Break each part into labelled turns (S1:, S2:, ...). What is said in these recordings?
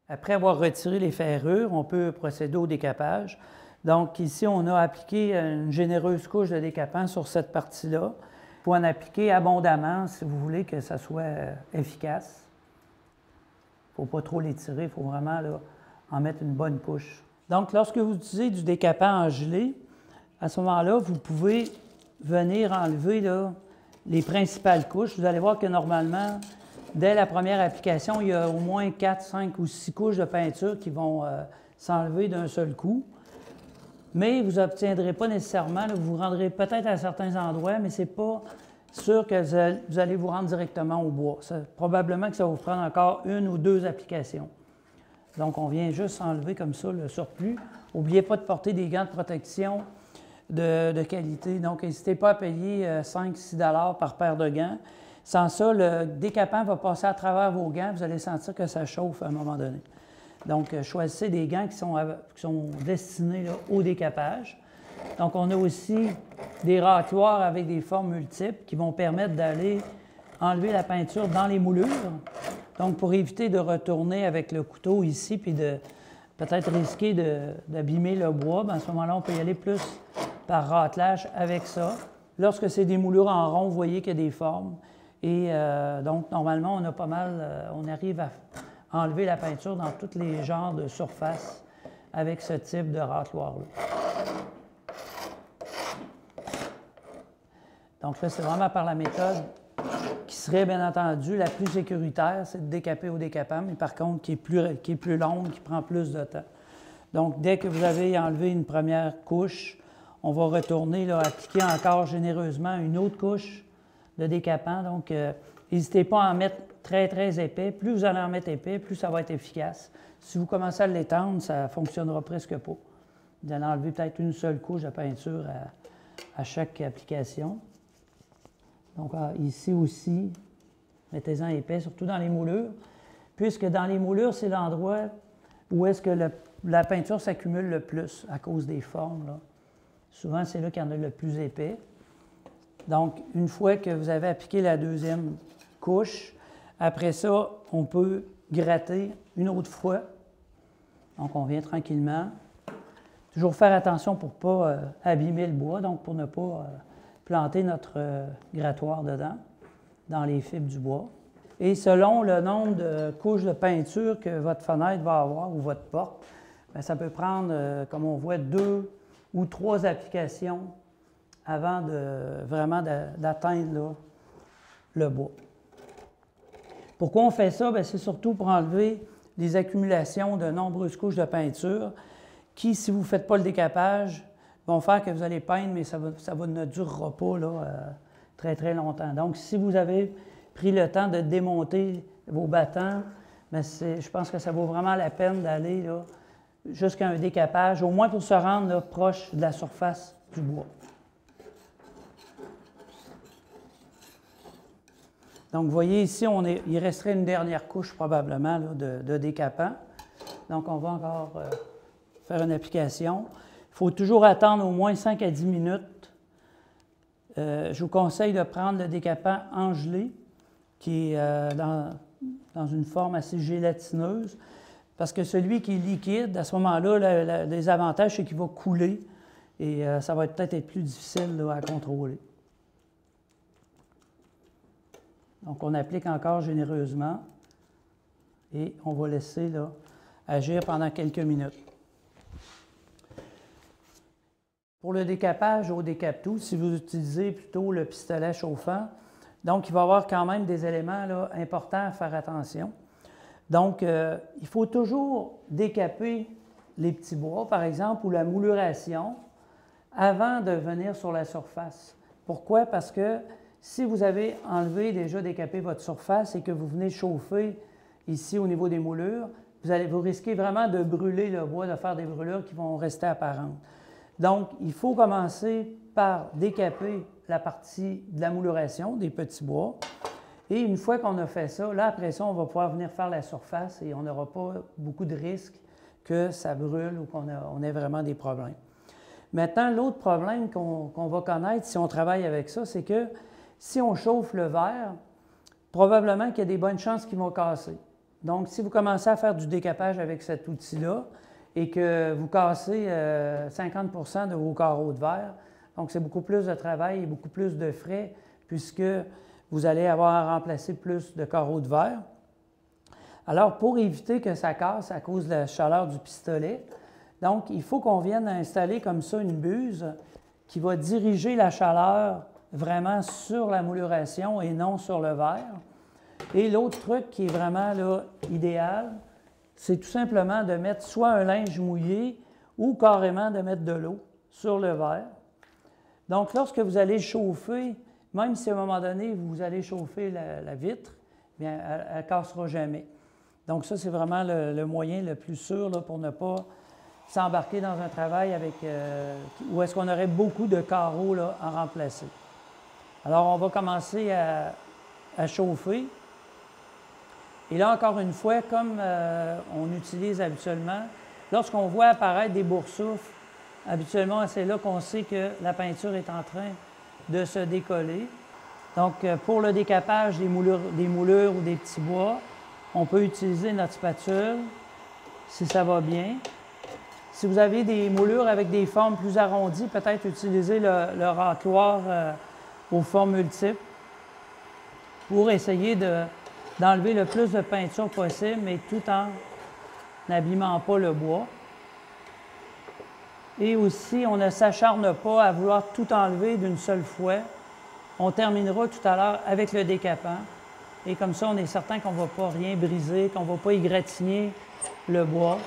S1: Après avoir retiré les ferrures, on peut procéder au décapage. Donc ici, on a appliqué une généreuse couche de décapant sur cette partie-là. Il faut en appliquer abondamment si vous voulez que ça soit efficace. Il ne faut pas trop l'étirer, il faut vraiment là, en mettre une bonne couche. Donc lorsque vous utilisez du décapant en gelée, à ce moment-là, vous pouvez venir enlever là, les principales couches. Vous allez voir que normalement, dès la première application, il y a au moins 4, 5 ou 6 couches de peinture qui vont s'enlever d'un seul coup. Mais vous n'obtiendrez pas nécessairement, là, vous vous rendrez peut-être à certains endroits, mais ce n'est pas sûr que vous allez vous rendre directement au bois. Probablement que ça va vous prendre encore 1 ou 2 applications. Donc, on vient juste enlever comme ça le surplus. N'oubliez pas de porter des gants de protection de qualité. Donc, n'hésitez pas à payer 5-6 $ par paire de gants. Sans ça, le décapant va passer à travers vos gants. Vous allez sentir que ça chauffe à un moment donné. Donc, choisissez des gants qui sont destinés là, au décapage. Donc, on a aussi des râtoirs avec des formes multiples qui vont permettre d'aller enlever la peinture dans les moulures. Donc, pour éviter de retourner avec le couteau ici puis de peut-être risquer d'abîmer le bois, bien, à ce moment-là, on peut y aller plus par râtelage avec ça. Lorsque c'est des moulures en rond, vous voyez qu'il y a des formes. Et donc, normalement, on a pas mal, on arrive à enlever la peinture dans tous les genres de surfaces avec ce type de râtoir-là. Donc là, c'est vraiment par la méthode qui serait, bien entendu, la plus sécuritaire, c'est de décaper au décapant, mais par contre, qui est plus longue, qui prend plus de temps. Donc, dès que vous avez enlevé une première couche, on va retourner, là, appliquer encore généreusement une autre couche de décapant. Donc, n'hésitez pas à en mettre très, très épais. Plus vous allez en mettre épais, plus ça va être efficace. Si vous commencez à l'étendre, ça ne fonctionnera presque pas. Vous allez enlever peut-être une seule couche de peinture à chaque application. Donc, ici aussi, mettez-en épais, surtout dans les moulures, puisque dans les moulures, c'est l'endroit où est-ce que la peinture s'accumule le plus à cause des formes, là. Souvent, c'est là qu'il y en a le plus épais. Donc, une fois que vous avez appliqué la deuxième couche, après ça, on peut gratter une autre fois. Donc, on vient tranquillement. Toujours faire attention pour ne pas abîmer le bois, donc pour ne pas planter notre grattoir dedans, dans les fibres du bois. Et selon le nombre de couches de peinture que votre fenêtre va avoir ou votre porte, bien, ça peut prendre, comme on voit, 2 ou 3 applications avant vraiment d'atteindre le bois. Pourquoi on fait ça? C'est surtout pour enlever les accumulations de nombreuses couches de peinture qui, si vous ne faites pas le décapage, vont faire que vous allez peindre, mais ça ne durera pas là, très, très longtemps. Donc, si vous avez pris le temps de démonter vos battants, je pense que ça vaut vraiment la peine d'aller jusqu'à un décapage, au moins pour se rendre là, proche de la surface du bois. Donc, vous voyez ici, il resterait une dernière couche probablement là, de décapant. Donc, on va encore faire une application. Il faut toujours attendre au moins 5 à 10 minutes. Je vous conseille de prendre le décapant en gelée, qui est dans une forme assez gélatineuse, parce que celui qui est liquide, à ce moment-là, les avantages, c'est qu'il va couler et ça va peut-être être plus difficile là, à contrôler. Donc, on applique encore généreusement et on va laisser là, agir pendant quelques minutes. Pour le décapage au décap-tout, si vous utilisez plutôt le pistolet chauffant, donc il va y avoir quand même des éléments là, importants à faire attention. Donc, il faut toujours décaper les petits bois, par exemple, ou la mouluration, avant de venir sur la surface. Pourquoi? Parce que si vous avez déjà décapé votre surface et que vous venez chauffer ici au niveau des moulures, vous risquez vraiment de brûler le bois, de faire des brûlures qui vont rester apparentes. Donc, il faut commencer par décaper la partie de la mouluration, des petits bois. Et une fois qu'on a fait ça, là, après ça, on va pouvoir venir faire la surface et on n'aura pas beaucoup de risques que ça brûle ou qu'on ait vraiment des problèmes. Maintenant, l'autre problème qu'on va connaître si on travaille avec ça, c'est que si on chauffe le verre, probablement qu'il y a des bonnes chances qu'il va casser. Donc, si vous commencez à faire du décapage avec cet outil-là et que vous cassez 50 de vos carreaux de verre, donc c'est beaucoup plus de travail et beaucoup plus de frais puisque vous allez avoir à remplacer plus de carreaux de verre. Alors, pour éviter que ça casse à cause de la chaleur du pistolet, donc il faut qu'on vienne installer comme ça une buse qui va diriger la chaleur vraiment sur la mouluration et non sur le verre. Et l'autre truc qui est vraiment là, idéal, c'est tout simplement de mettre soit un linge mouillé ou carrément de mettre de l'eau sur le verre. Donc, lorsque vous allez chauffer, même si à un moment donné, vous allez chauffer la vitre, bien, elle ne cassera jamais. Donc, ça, c'est vraiment le moyen le plus sûr là, pour ne pas s'embarquer dans un travail avec, où est-ce qu'on aurait beaucoup de carreaux là, à remplacer. Alors, on va commencer à chauffer. Et là, encore une fois, comme on utilise habituellement, lorsqu'on voit apparaître des boursoufles, habituellement, c'est là qu'on sait que la peinture est en train de se décoller. Donc, pour le décapage des moulures ou des petits bois, on peut utiliser notre spatule, si ça va bien. Si vous avez des moulures avec des formes plus arrondies, peut-être utiliser le râteloir aux formes multiples pour essayer d'enlever le plus de peinture possible, mais tout en n'abîmant pas le bois. Et aussi, on ne s'acharne pas à vouloir tout enlever d'une seule fois. On terminera tout à l'heure avec le décapant. Et comme ça, on est certain qu'on ne va pas rien briser, qu'on ne va pas égratigner le bois.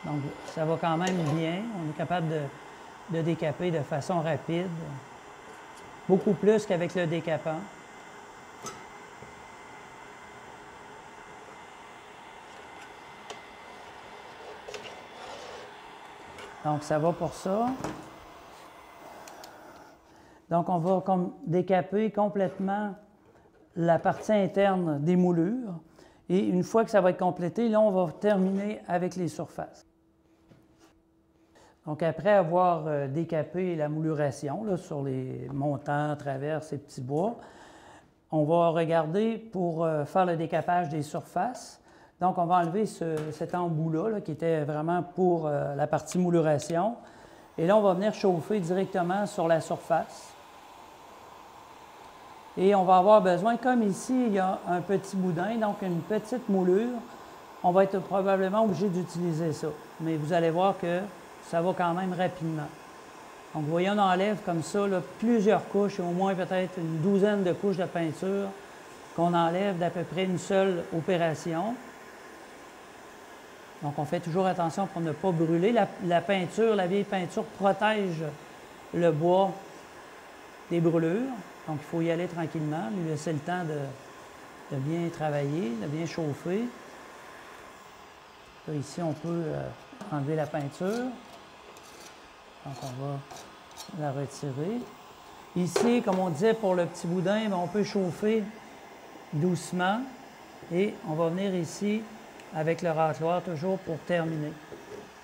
S1: Donc, ça va quand même bien. On est capable de décaper de façon rapide. Beaucoup plus qu'avec le décapant. Donc, ça va pour ça. Donc, on va décaper complètement la partie interne des moulures. Et une fois que ça va être complété, là, on va terminer avec les surfaces. Donc, après avoir décapé la mouluration là, sur les montants, traverses et petits bois, on va regarder pour faire le décapage des surfaces. Donc, on va enlever cet embout-là là, qui était vraiment pour la partie mouluration. Et là, on va venir chauffer directement sur la surface. Et on va avoir besoin, comme ici, il y a un petit boudin, donc une petite moulure, on va être probablement obligé d'utiliser ça. Mais vous allez voir que ça va quand même rapidement. Donc, vous voyez, on enlève comme ça là, plusieurs couches, au moins peut-être une douzaine de couches de peinture qu'on enlève d'à peu près une seule opération. Donc, on fait toujours attention pour ne pas brûler. La peinture, la vieille peinture protège le bois des brûlures. Donc, il faut y aller tranquillement, lui laisser le temps de bien travailler, de bien chauffer. Là, ici, on peut enlever la peinture. Donc, on va la retirer. Ici, comme on disait pour le petit boudin, bien, on peut chauffer doucement. Et on va venir ici avec le râteloir toujours pour terminer.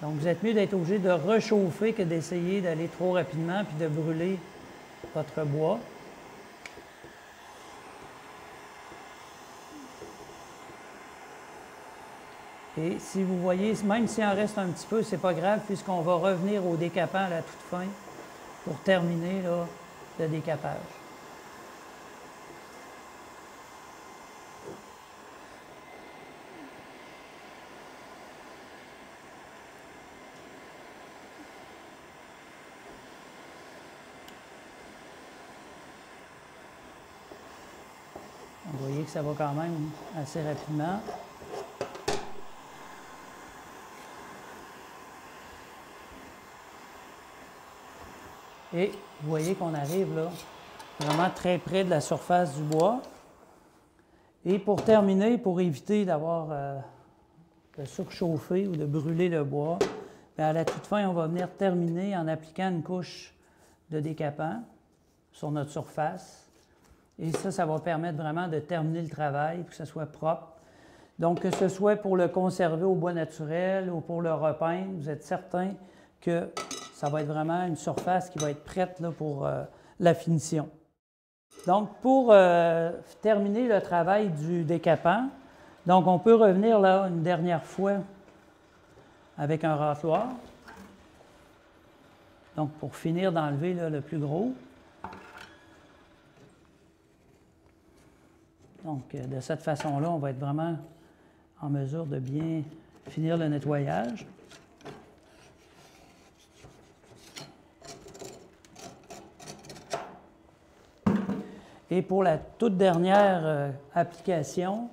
S1: Donc, vous êtes mieux d'être obligé de rechauffer que d'essayer d'aller trop rapidement puis de brûler votre bois. Et si vous voyez, même s'il en reste un petit peu, c'est pas grave puisqu'on va revenir au décapant à la toute fin pour terminer là, le décapage. Vous voyez que ça va quand même assez rapidement. Et vous voyez qu'on arrive là, vraiment très près de la surface du bois. Et pour terminer, pour éviter d'avoir de surchauffer ou de brûler le bois, bien à la toute fin, on va venir terminer en appliquant une couche de décapant sur notre surface. Et ça va permettre vraiment de terminer le travail pour que ce soit propre. Donc, que ce soit pour le conserver au bois naturel ou pour le repeindre, vous êtes certain que ça va être vraiment une surface qui va être prête là, pour la finition. Donc, pour terminer le travail du décapant, donc on peut revenir là une dernière fois avec un râteloir. Donc, pour finir d'enlever le plus gros. Donc, de cette façon-là, on va être vraiment en mesure de bien finir le nettoyage. Et pour la toute dernière application,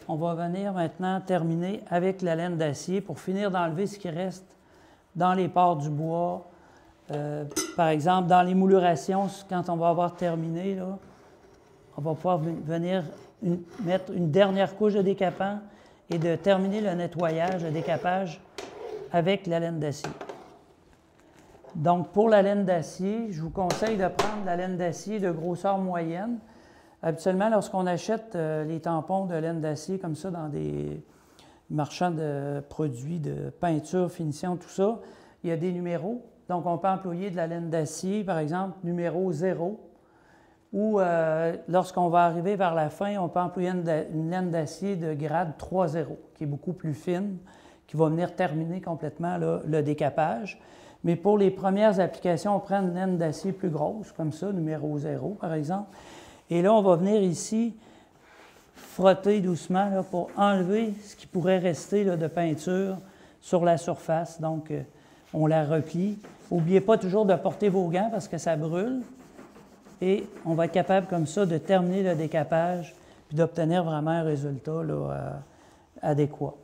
S1: on va venir maintenant terminer avec la laine d'acier pour finir d'enlever ce qui reste dans les pores du bois. Par exemple, dans les moulurations, quand on va avoir terminé, là, on va pouvoir venir mettre une dernière couche de décapant et de terminer le nettoyage, le décapage avec la laine d'acier. Donc, pour la laine d'acier, je vous conseille de prendre la laine d'acier de grosseur moyenne. Habituellement, lorsqu'on achète les tampons de laine d'acier comme ça dans des marchands de produits de peinture, finition, tout ça, il y a des numéros. Donc, on peut employer de la laine d'acier, par exemple, numéro 0. Ou lorsqu'on va arriver vers la fin, on peut employer une laine d'acier de grade 3.0, qui est beaucoup plus fine, qui va venir terminer complètement là, le décapage. Mais pour les premières applications, on prend une laine d'acier plus grosse, comme ça, numéro 0, par exemple. Et là, on va venir ici frotter doucement là, pour enlever ce qui pourrait rester là, de peinture sur la surface. Donc, on la replie. N'oubliez pas toujours de porter vos gants parce que ça brûle. Et on va être capable comme ça de terminer le décapage puis d'obtenir vraiment un résultat là, adéquat.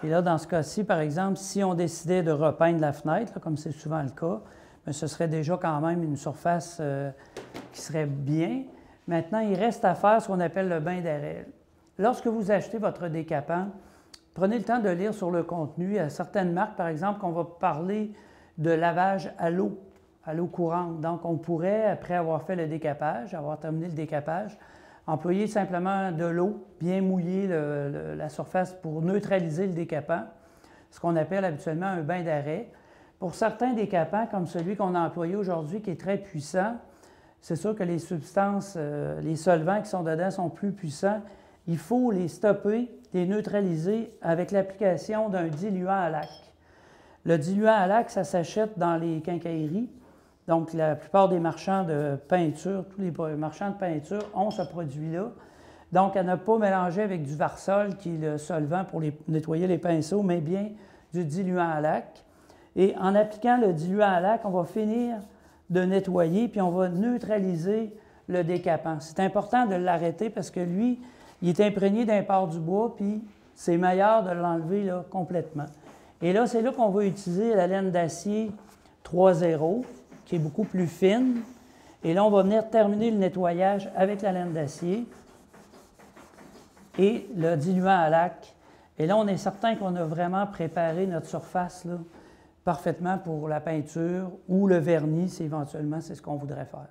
S1: Et là, dans ce cas-ci, par exemple, si on décidait de repeindre la fenêtre, là, comme c'est souvent le cas, bien, ce serait déjà quand même une surface qui serait bien. Maintenant, il reste à faire ce qu'on appelle le bain d'arrêt. Lorsque vous achetez votre décapant, prenez le temps de lire sur le contenu. Il y a certaines marques, par exemple, qu'on va parler de lavage à l'eau courante. Donc, on pourrait, après avoir fait le décapage, avoir terminé le décapage, employer simplement de l'eau, bien mouiller la surface pour neutraliser le décapant, ce qu'on appelle habituellement un bain d'arrêt. Pour certains décapants, comme celui qu'on a employé aujourd'hui, qui est très puissant, c'est sûr que les substances, les solvants qui sont dedans sont plus puissants. Il faut les stopper, les neutraliser avec l'application d'un diluant à lac. Le diluant à lac, ça s'achète dans les quincailleries. Donc, la plupart des marchands de peinture, tous les marchands de peinture ont ce produit-là. Donc, à ne pas mélanger avec du Varsol, qui est le solvant pour nettoyer les pinceaux, mais bien du diluant à lac. Et en appliquant le diluant à lac, on va finir de nettoyer, puis on va neutraliser le décapant. C'est important de l'arrêter parce que lui, il est imprégné d'un port du bois, puis c'est meilleur de l'enlever là, complètement. Et là, c'est là qu'on va utiliser la laine d'acier 3.0, qui est beaucoup plus fine. Et là, on va venir terminer le nettoyage avec la laine d'acier et le diluant à lac. Et là, on est certain qu'on a vraiment préparé notre surface là, parfaitement pour la peinture ou le vernis, si éventuellement c'est ce qu'on voudrait faire.